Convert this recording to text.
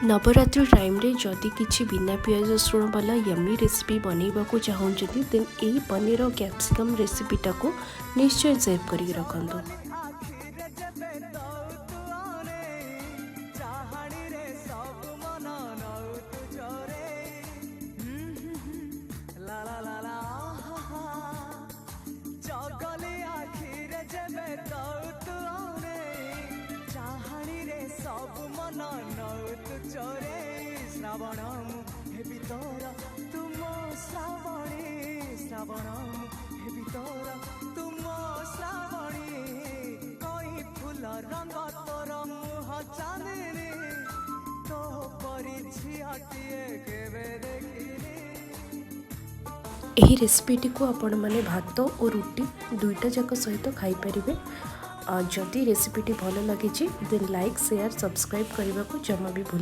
Navratri time रे जदि किछि बिना पियाज रसुण वाला यम्मी रेसिपी बनैबा को चाहूँगी देन यही पनीर और कैप्सिकम रेसिपीटा को निश्चय सेव करके रखंतु। श्रावण हे भीतर तुम श्रावणी श्रावण हे भीतर तुम श्रावणी कई फूल रंग तोर मुह चांदनी तो परी झियाटिए केबे देखिनी। यही रेसिपीटी को आपण माने भात और रुटी दुईटा जाक सहित खाई परिबे। जदि रेसिपीटी भल लगी देन लाइक शेयर सब्सक्राइब करने को जमा भी भूल